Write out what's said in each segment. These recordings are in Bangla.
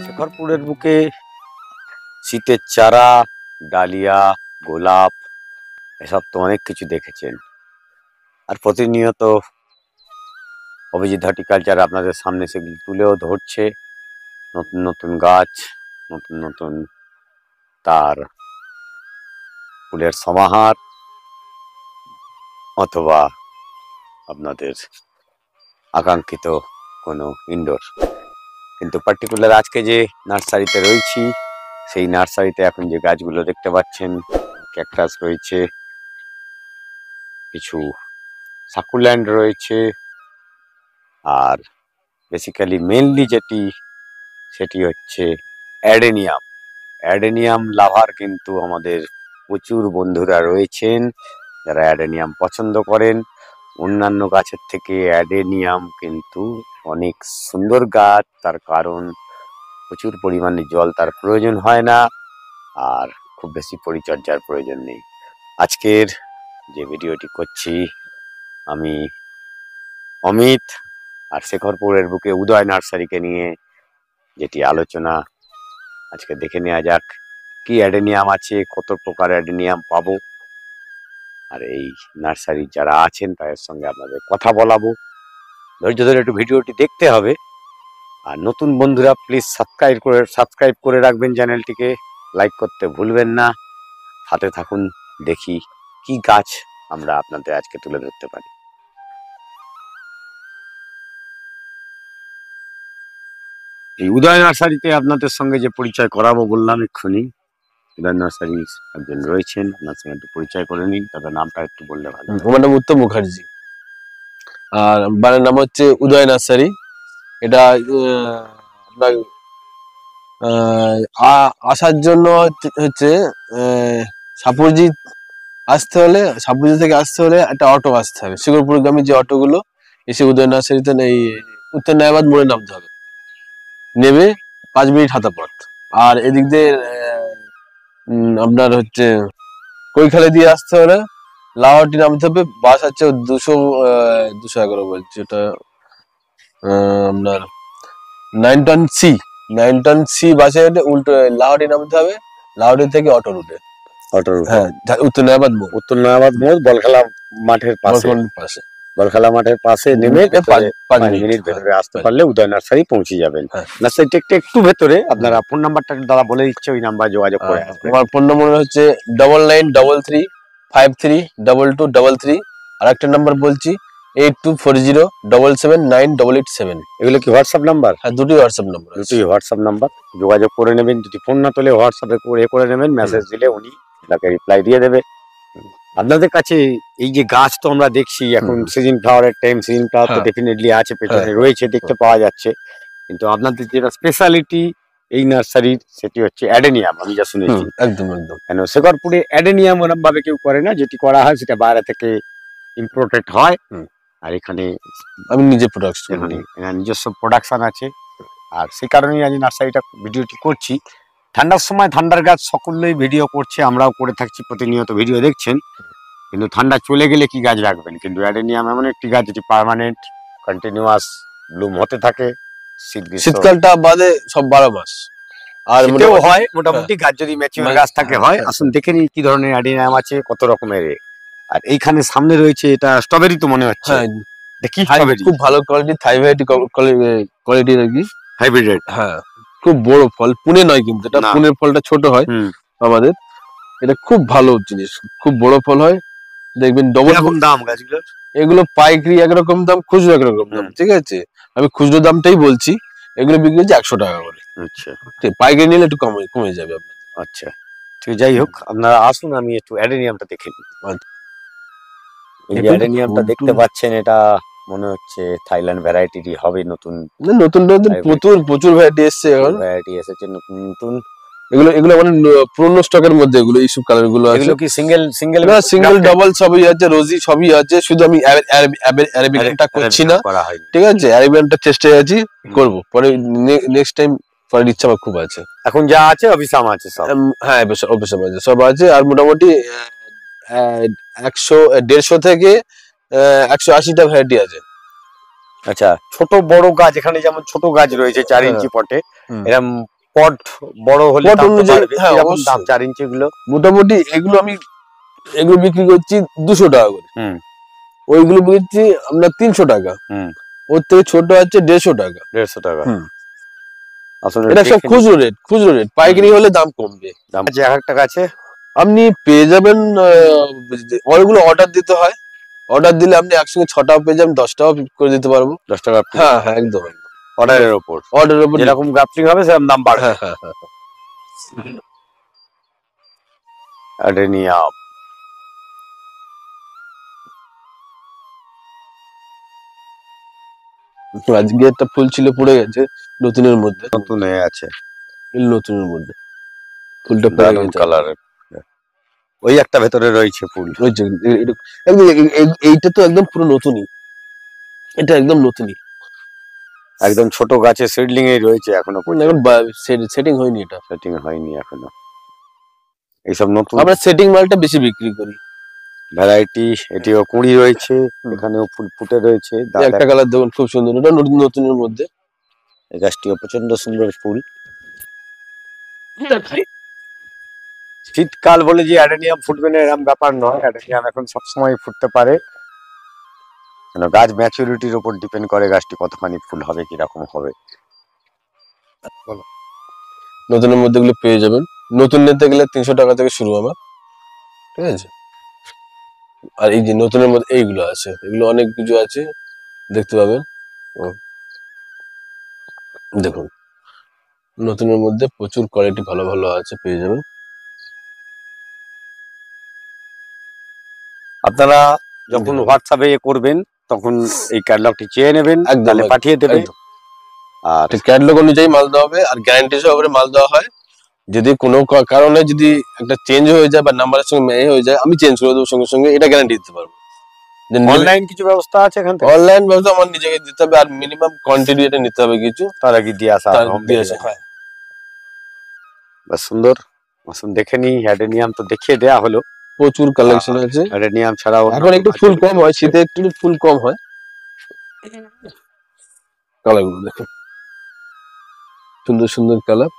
শেখরপুরের বুকে শীতের চারা, ডালিয়া, গোলাপ এসব তো অনেক কিছু দেখেছেন। আর প্রতিনিয়ত অভিজিৎ হর্টিকালচার আপনাদের সামনে সেগুলি তুলেও ধরছে। নতুন নতুন গাছ, নতুন নতুন তার ফুলের সমাহার, অথবা আপনাদের আকাঙ্ক্ষিত কোনো ইনডোর। কিন্তু পার্টিকুলার আজকে যে নার্সারিতে রয়েছি, সেই নার্সারিতে এখন যে গাছগুলো দেখতে পাচ্ছেন, ক্যাকটাস রয়েছে, কিছু সাকুল্যান্ড রয়েছে, আর বেসিক্যালি মেনলি সেটি হচ্ছে অ্যাডেনিয়াম। অ্যাডেনিয়াম লাভার কিন্তু আমাদের প্রচুর বন্ধুরা রয়েছেন যারা অ্যাডেনিয়াম পছন্দ করেন। অন্যান্য গাছের থেকে অ্যাডেনিয়াম কিন্তু অনেক সুন্দর গাছ, তার কারণ প্রচুর পরিমাণে জল তার প্রয়োজন হয় না, আর খুব বেশি পরিচর্যার প্রয়োজন নেই। আজকের যে ভিডিওটি করছি আমি অমিত, আর শেখরপুরের বুকে উদয় নার্সারিকে নিয়ে যেটি আলোচনা, আজকে দেখে নেওয়া যাক কি অ্যাডেনিয়াম আছে, কত প্রকার অ্যাডেনিয়াম পাবো, আর এই নার্সারি যারা আছেন তাদের সঙ্গে আপনাদের কথা বলাবো। ধৈর্য ধরে একটু ভিডিওটি দেখতে হবে। আর নতুন বন্ধুরা প্লিজ সাবস্ক্রাইব করে রাখবেন চ্যানেলটিকে, লাইক করতে ভুলবেন না। হাতে থাকুন, দেখি কি গাছ আমরা আপনাদের আজকে তুলে ধরতে পারি। এই উদয় নার্সারিতে আপনাদের সঙ্গে যে পরিচয় করাবো বললাম এক্ষুনি, উদয় নার্সারি একজন রয়েছেন, আপনার সঙ্গে একটু পরিচয় করে নিন। তাদের নামটা একটু বললে ভালো। আমার নাম উত্তম মুখার্জি, আর বাড়ির নাম হচ্ছে উদয় নার্সারি। এটা আপনার আসার জন্য হচ্ছে সাপুরজি থেকে আসতে হলে একটা অটো আসতে হবে। শিকরপুরগামী যে অটোগুলো এসে উদয় নার্সারিতে এই উত্তর ন্যায়বাদ মোড়ে নামতে হবে, নেমে 5 মিনিট হাঁটা পথ। আর এদিক দিয়ে আপনার হচ্ছে কৈখালি দিয়ে আসতে হলে লাহোটি নামতে হবে। বাস আছে 211 বলছি, ওটা আপনার 9 টন সি বাসে উল্টো লাহোটি নামতে হবে। লাহোটি থেকে অটো রুটে, হ্যাঁ, উত্তর নয়াবাদ মোড় বলখেলা মাঠের পাশে নেমে 5 মিনিট ভেতরে আসতে পারলে উদয় নার্সারি পৌঁছে যাবেন। নার্সারিটা একটু ভেতরে। আপনারা ফোন নাম্বারটা দাদা বলে দিচ্ছে, ওই নাম্বার যোগাযোগ করে আসবেন। আমার ফোন নম্বর হচ্ছে 9933532233। আর একটা নাম্বার বলছি 8240779887। এগুলো কি হোয়াটসঅ্যাপ নাম্বার? হ্যাঁ, দুটি হোয়াটসঅ্যাপ নাম্বার। যোগাযোগ করে নেবেন। যদি ফোন না তোলে হোয়াটসঅ্যাপে করে নেবেন, মেসেজ দিলে উনি আপনাকে রিপ্লাই দিয়ে দেবে। আপনাদের কাছে এই যে গাছ তো আমরা দেখছি এখন সিজন ফ্লাওয়ারের টাইম, সিজন ফ্লাওয়ার তো ডেফিনেটলি আছে, পেছনে রয়েছে, দেখতে পাওয়া যাচ্ছে। কিন্তু আপনাদের যেটা স্পেশালিটি এই নার্সারির, সেটি হচ্ছে অ্যাডেনিয়াম। আমি যা শুনেছি, একদম কেন শেখরপুরে অ্যাডেনিয়াম ওরকম ভাবে কেউ করে না, যেটি করা হয় সেটা বাইরে থেকে ইম্পোর্টেড হয়। আর এখানে আমি নিজে নিজস্ব প্রোডাকশন আছে। আর সেই কারণেই আজ নার্সারিটা ভিডিওটি করছি। ঠান্ডার সময় ঠান্ডার গাছ সকলেই ভিডিও করছে, আমরাও করে থাকছি, প্রতিনিয়ত ভিডিও দেখছেন। কিন্তু ঠান্ডা চলে গেলে কি গাছ রাখবেন? কিন্তু অ্যাডেনিয়াম এমন একটি গাছ যেটি পার্মানেন্ট কন্টিনিউয়াস ব্লুম হতে থাকে, শীতকালটা বাদে সব 12 মাস। আর হয় মোটামুটি গাছ যদি ম্যাচিউর গাছ থাকে হয়। আসুন দেখে নিই কি ধরনের অ্যাডেনিয়াম আছে, কত রকমের। আর এইখানে সামনে রয়েছে, এটা স্ট্রবেরি তো মনে হচ্ছে। দেখি, খুব ভালো কোয়ালিটি, কোয়ালিটি নাকি হাইব্রিড। হ্যাঁ, খুব বড় ফল, পুনে নয় কিন্তু এটা, পুনের ফলটা ছোট হয় আমাদের। এটা খুব ভালো জিনিস, খুব বড় ফল হয়, দেখবেন। ডবল দাম গাছগুলো, এগুলো পাইকারি একরকম দাম, খুচরো একরকম দাম। ঠিক আছে, আমি খুচরো দামটাই বলছি। এগুলো বিক্রি হচ্ছে 100 টাকা করে। আচ্ছা, পাইকারি নিলে একটু কমে যাবে আপনার। আচ্ছা, ঠিক, যাই হোক, আপনারা আসুন, আমি একটু অ্যাডেনিয়ামটা দেখে নিই। এই যে অ্যাডেনিয়ামটা দেখতে পাচ্ছেন, এটা মনে হচ্ছে থাইল্যান্ড ভ্যারাইটি হবে। নতুন প্রচুর ভ্যারাইটি এসেছে, নতুন। এগুলো মানে পুরনো স্টকের মধ্যে এগুলো, এইসব কালার গুলো আছে। এগুলো কি সিঙ্গেল ডাবল সবই আছে, রোজি সবই আছে। শুধু আমি অ্যারাবিকানটা করছি না, ঠিক আছে? অ্যারাবিকানটা চেষ্টায় আছি, করব পরে, নেক্সট টাইম করার ইচ্ছা আমার খুব আছে। এখন যা আছে অবিসাম আছে সব। হ্যাঁ, অবিসাম আছে, সব আছে। আর মোটামুটি 100-150 থেকে 180টা ভ্যারাইটি আছে। আচ্ছা, ছোট বড় গাছ এখানে যেমন ছোট গাছ রয়েছে 4 হ্যাঁ, ইঞ্চি পটে, হুম। এরকম পট বড় হলে পট দাম তো অনুযায়ী, বাড়বে। হ্যাঁ, কিরকম দাম অবশ্যই। 4 ইঞ্চি গুলো? মোটামুটি এগুলো বিক্রি করছি 200 টাকা করে, হুম ওইগুলো বিক্রি আমরা 300 টাকা, হুম ওর থেকে ছোট আছে 150 টাকা। 150 টাকা। হুম। আসলে এটা সব দেখে নিই। খুচরো রেট, পাইকারি হলে দাম কমবে। দাম আছে এক একটা গাছে। আপনি পেয়ে যাবেন, ওইগুলো অর্ডার দিতে হয়, অর্ডার দিলে আপনি একসঙ্গে 6টাও পেয়ে যাবেন, 10টাও করে দিতে পারবো। 10 টাকা পিস হ্যাঁ হ্যাঁ, একদম একদম। অর্ডারের ওপর। অর্ডারের উপর যেরকম গ্রাফটিং হবে সেরকম দাম বাড়বে। হ্যাঁ হ্যাঁ হ্যাঁ। অ্যাডেনিয়াম আজকে একটা ফুল ছিল পড়ে গেছে নতুনের মধ্যে, নতুন হয়ে আছে, নতুনের মধ্যে ফুলটা পড়ে দারুন গেছে। কালারের। ওই একটা ভেতরে রয়েছে ফুল। ওই যে একদম এইটা তো একদম পুরো নতুনই, এটা একদম নতুনই, একদম ছোট গাছে সিডলিং এই রয়েছে এখনো এখন পর্যন্ত, সেটিং হয়নি এটা। সেটিং হয়নি এখনো। এইসব নতুন আমরা সেটিং মালটা বেশি বিক্রি করি। ভ্যারাইটি। এটিও কুঁড়ি রয়েছে, এখানেও ফুল ফুটে রয়েছে। এই একটা কালার দেখুন খুব সুন্দর, এটা নতুনের মধ্যে। এই গাছটিও প্রচন্ড সুন্দর ফুল। শীতকাল বলে যে অ্যাডেনিয়াম ফুটবে না এরকম ব্যাপার নয়, অ্যাডেনিয়াম এখন সবসময় ফুটতে পারে, কেন গাছ ম্যাচুরিটির উপর ডিপেন্ড করে গাছটি কতখানি ফুল হবে, কিরকম হবে। নতুনের মধ্যে গুলো পেয়ে যাবেন, নতুন নিতে গেলে 300 টাকা থেকে শুরু আমার, ঠিক আছে। আর এই যে নতুনের মধ্যে এইগুলো আছে, এগুলো অনেক কিছু আছে, দেখতে পাবেন। ও, দেখুন নতুনের মধ্যে প্রচুর কোয়ালিটি ভালো ভালো আছে, পেয়ে যাবেন। আপনারা যখন দেখুন, হোয়াটসঅ্যাপে করবেন তখন এই ক্যাটালগটি চেয়ে নেবেন, একদম তাহলে একদম পাঠিয়ে দেবে। একদম আর ক্যাটালগ অনুযায়ী মাল দেওয়া হবে, আর গ্যারান্টি সহকারে মাল দেওয়া হয়। যদি কোনো কারণে যদি একটা চেঞ্জ হয়ে যায় বা নাম্বারের সঙ্গে ম্যাচ হয়ে যায়, আমি চেঞ্জ করে দেবো সঙ্গে সঙ্গে, এটা গ্যারান্টি দিতে পারবো। অনলাইন কিছু ব্যবস্থা আছে এখান থেকে? অনলাইন ব্যবস্থা আমার নিজেকে দিতে হবে, আর মিনিমাম কোয়ান্টিটি এটা নিতে হবে কিছু, তার আগে দিয়ে আসা তার হোম দিয়ে আসে। ডেলিভারি। হ্যাঁ, বাহ, সুন্দর। আসুন দেখে নিই। অ্যাডেনিয়াম তো দেখিয়ে দেয়া হলো, প্রচুর কালেকশন আছে। অ্যাডেনিয়াম ছাড়াও এখন একটু ফুল কম হয়, শীতে একটু ফুল কম হয়। কালার গুলো দেখুন, সুন্দর সুন্দর কালার।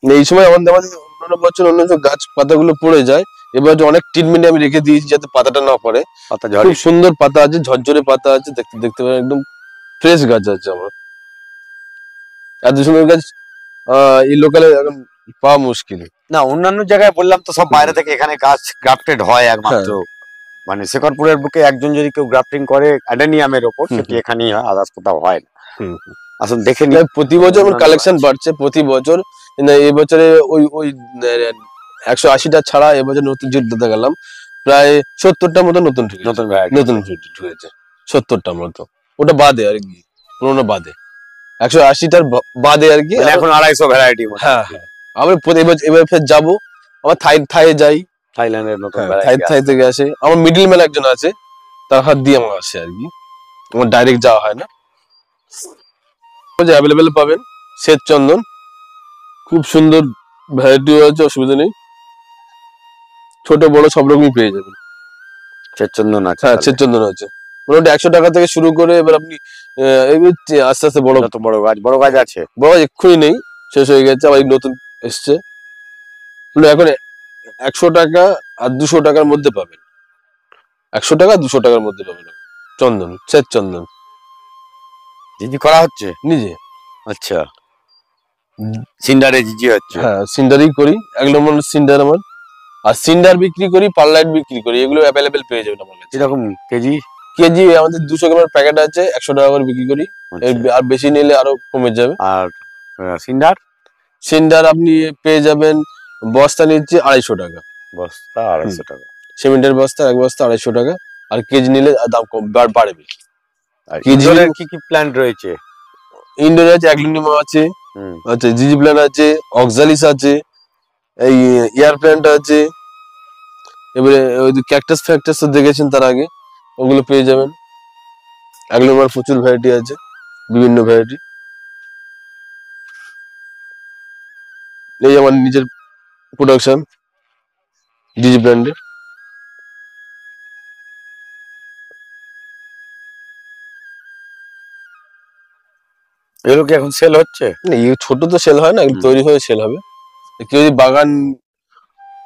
এই সময় আমাদের অন্যান্য বছর অন্য যে গাছ পাতাগুলো পড়ে যায়, এবার যে অনেক ট্রিটমেন্টে আমি রেখে দিয়েছি যাতে পাতাটা না পড়ে। পাতা খুব ঝরে। সুন্দর পাতা আছে, ঝরঝরে পাতা আছে, দেখতে দেখতে পারেন, একদম ফ্রেশ গাছ আছে আমার। এত সুন্দর গাছ এই লোকালে এখন পাওয়া মুশকিল। না, অন্যান্য জায়গায় বললাম তো সব বাইরে থেকে, এখানে গাছ গ্রাফটেড হয় হ্যাঁ, একমাত্র। মানে শেখরপুরের বুকে একজন যদি কেউ গ্রাফটিং করে অ্যাডেনিয়ামের ওপর, হুম, সেটি এখানেই হয়, আদার্স কোথাও হয় না। হুম। আসুন দেখে নিই। তাই প্রতি বছর আমার অন্যান্য কালেকশন গাছ। বাড়ছে প্রতি বছর, কিন্তু এই বছরে ওই ওই 180টা ছাড়া এবছর নতুন জুট দিতে গেলাম, প্রায় 70টার মতো নতুন ঢুকেছে, নতুন ভ্যারাইটি। নতুন জুট ঢুকেছে 70টার মতো, ওটা বাদে আর কি, পুরোনো বাদে, 180টার বাদে আর কি। মানে এখন 250 ভ্যারাইটি মতো। হ্যাঁ হ্যাঁ, আমি এবার ফের যাবো, আমার থাইয়ে যাই। থাইল্যান্ডের নতুন হ্যাঁ, ভ্যারাইটি থাই থেকে আসে, আমার মিডিল ম্যান একজন আছে, তার হাত দিয়ে আমার আসে আর কি, আমার ডাইরেক্ট যাওয়া হয় না। অ্যাভেলেবেল পাবেন শ্বেত চন্দন, খুব সুন্দর ভ্যারাইটিও আছে, অসুবিধা নেই, ছোট বড় সব রকমই পেয়ে যাবেন। চন্দন আছে হ্যাঁ, তাহলে। শ্বেত চন্দন আছে, মোটামুটি 100 টাকা থেকে শুরু করে, এবার আপনি এবার আস্তে আস্তে বড় যত বড় গাছ আছে। বড় এক্ষুনি নেই, শেষ হয়ে গেছে, আবার এই নতুন এসছে। এখন 100 টাকা আর 200 টাকার মধ্যে পাবেন, 100 টাকা 200 টাকার মধ্যে পাবেন চন্দন, শ্বেত চন্দন জিজি করা হচ্ছে নিজে। আচ্ছা, সিন্ডারে জিজি হচ্ছে। হ্যাঁ, সিন্ডারই করি, 1 নম্বর সিন্ডার আমার। আর সিন্ডার বিক্রি করি, পারলাইট বিক্রি করি, এগুলো অ্যাভেলেবেল পেয়ে যাবেন আমার কাছে। কিরকম কেজি? কেজি আমাদের 200 গ্রামের প্যাকেট আছে, 100 টাকা করে বিক্রি করি। আচ্ছা। আর বেশি নিলে আরো কমে যাবে। আর সিন্ডার? সিন্ডার আপনি পেয়ে যাবেন, বস্তা নিচ্ছে 250 টাকা, বস্তা 250 টাকা। সিমেন্টের বস্তা, এক বস্তা 250 টাকা। আর কেজি নিলে দাম কম বাড়বে। আর কেজি ইনডোরের কি কি প্ল্যান্ট রয়েছে? ইন্ডোর আছে, অ্যাগ্লোনিমা আছে, আচ্ছা জিজি প্ল্যান্ট আছে, অক্সালিস আছে, এই এয়ার প্ল্যান্ট আছে, এবারে ওই ক্যাকটাস ফ্যাক্টাস তো দেখেছেন তার আগে, ওগুলো পেয়ে যাবেন। অ্যাগ্লোনিমার প্রচুর ভ্যারাইটি আছে, বিভিন্ন ভ্যারাইটি। এই আমার নিজের প্রোডাকশন, জিজি ব্র্যান্ডের। এগুলো কি এখন সেল হচ্ছে? না, এই ছোট তো সেল হয় না, এগুলো তৈরি হয়ে সেল হবে। কেউ যদি বাগান,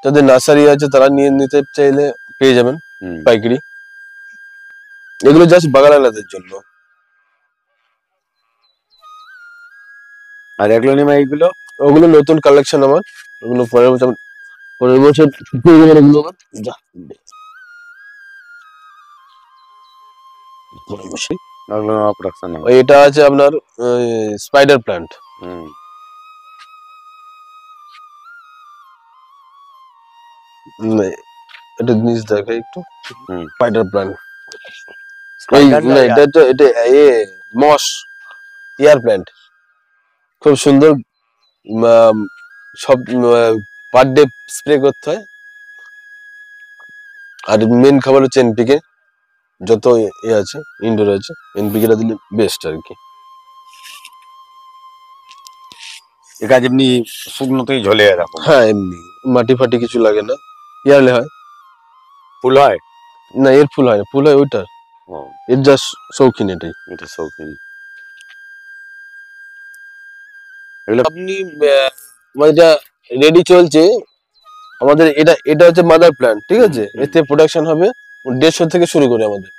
যাদের নার্সারি আছে তারা নিয়ে নিতে চাইলে পেয়ে যাবেন পাইকারি। এগুলো জাস্ট বাগানালাদের জন্য। আর এগুলো এইগুলো ওগুলো নতুন কালেকশন আমার, ওগুলো পরের বছর পেয়ে যাবেন ওগুলো আবার। যা, পরের বছর। এগুলো প্রোডাকশন হবে। এটা আছে আপনার স্পাইডার প্ল্যান্ট। এটা জিনিস দেখে একটু, স্পাইডার প্ল্যান্ট। এই না, এটা মস এয়ার প্ল্যান্ট, খুব সুন্দর। সব পার ডে স্প্রে করতে হয়। আর মেন খাবার হচ্ছে এনপিকে, যত আছে ইনডোর আছে এনপিকেটা দিলে বেস্ট আর কি। এটা যেমনি শুকনোতেই ঝোলে এরকম। হ্যাঁ, এমনি মাটি ফাটি কিছু লাগে না, ইয়ারলে হয়। ফুল হয় না, এর ফুল হয় না, ফুল হয় ওইটার, এর জাস্ট শৌখিন এটাই। এটা শৌখিন। এগুলো আপনি এটা রেডি চলছে আমাদের। এটা হচ্ছে মাদার প্ল্যান্ট, ঠিক আছে। এতে প্রোডাকশন হবে 150 থেকে শুরু করে আমাদের।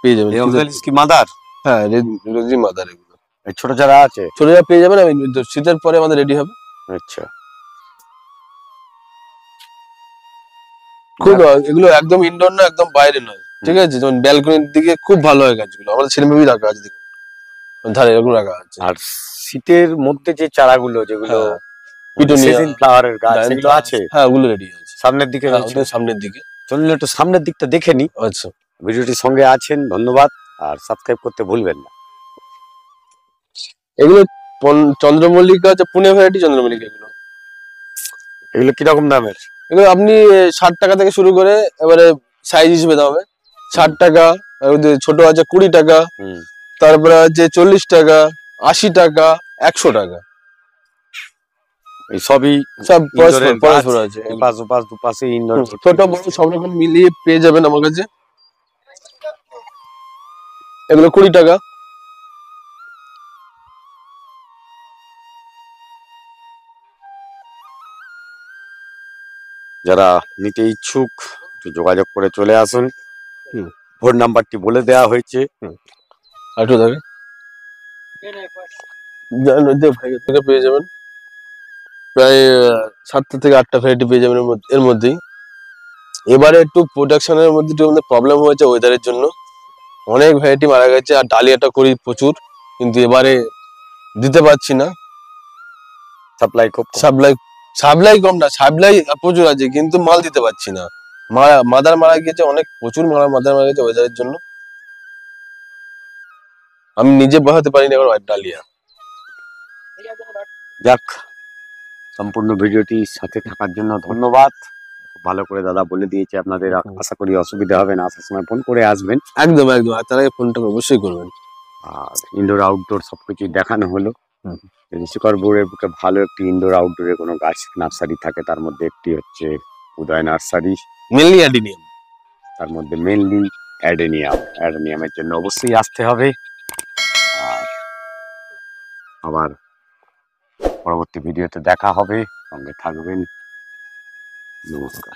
পেয়ে যাবেন কি মাদার? হ্যাঁ, রেডি মাদার। এগুলো ছোট যারা আছে ছোট যারা পেয়ে যাবেন, আমি শীতের পরে আমাদের রেডি হবে। আচ্ছা, খুব এগুলো একদম ইনডোর না, একদম বাইরে নয়, ঠিক আছে। যেমন ব্যালকনির দিকে খুব ভালো হয় গাছগুলো, আমাদের ছেলেমেয়েই রাখা আছে, দেখুন ধারে এরকম রাখা আছে। আর শীতের মধ্যে যে চারাগুলো যেগুলো পিটুনিয়া, সিজন ফ্লাওয়ারের গাছ সেগুলো আছে? হ্যাঁ, ওগুলো রেডি আছে সামনের দিকে রয়েছে। সামনের দিকে। চলুন একটু সামনের দিকটা দেখে নি। আচ্ছা, ভিডিওটির সঙ্গে আছেন, ধন্যবাদ। আর সাবস্ক্রাইব করতে ভুলবেন না। এগুলো চন্দ্রমল্লিকা আছে, পুনে ভ্যারাইটি চন্দ্রমল্লিকা। এগুলো কিরকম দামের? এগুলো আপনি 60 টাকা থেকে শুরু করে, এবারে সাইজ হিসেবে দাম হবে। 60 টাকা, ছোট আছে 20 টাকা, তারপরে আছে 40 টাকা, 80 টাকা, 100 টাকা। এই সবই সব পরস্পর আছে, দুপাশে ইনডোর ছোট বড় সব রকম মিলিয়ে পেয়ে যাবেন আমার কাছে। এগুলো 20 টাকা। যারা নিতে ইচ্ছুক যোগাযোগ করে চলে আসুন। ফোন নাম্বারটি বলে দেওয়া হয়েছে। পেয়ে যাবেন প্রায় 7টা থেকে 8টা ভ্যারাইটি পেয়ে যাবেন এর মধ্যেই। এবারে একটু প্রোডাকশনের মধ্যে একটু প্রবলেম হয়েছে ওয়েদারের জন্য, অনেক ভ্যারাইটি মারা গেছে। আর ডালিয়াটা করি প্রচুর, কিন্তু এবারে দিতে পারছি না। সাপ্লাই কম না, সাপ্লাই প্রচুর আছে, কিন্তু মাল দিতে পারছি না। মাদার মারা গিয়েছে অনেক, প্রচুর মাদার মারা গেছে ওয়েদারের জন্য। আমি নিজে বসাতে পারিনি এখন ডালিয়া। যাক, সম্পূর্ণ ভিডিওটি সাথে থাকার জন্য ধন্যবাদ। ভালো করে দাদা বলে দিয়েছে আপনাদের, আশা করি অসুবিধা হবে না। আসার সময় ফোন করে আসবেন। একদম একদম, আর তার আগে ফোনটা অবশ্যই করবেন। আর ইনডোর আউটডোর সবকিছু দেখানো হলো। শিকরপুরের বুকে ভালো একটি ইনডোর আউটডোরে কোনো গাছ নার্সারি থাকে, তার মধ্যে একটি হচ্ছে উদয় নার্সারি, মেনলি অ্যাডেনিয়াম। তার মধ্যে মেনলি অ্যাডেনিয়ামের জন্য অবশ্যই আসতে হবে। আর আবার পরবর্তী ভিডিওতে দেখা হবে, সঙ্গে থাকবেন। নমস্কার।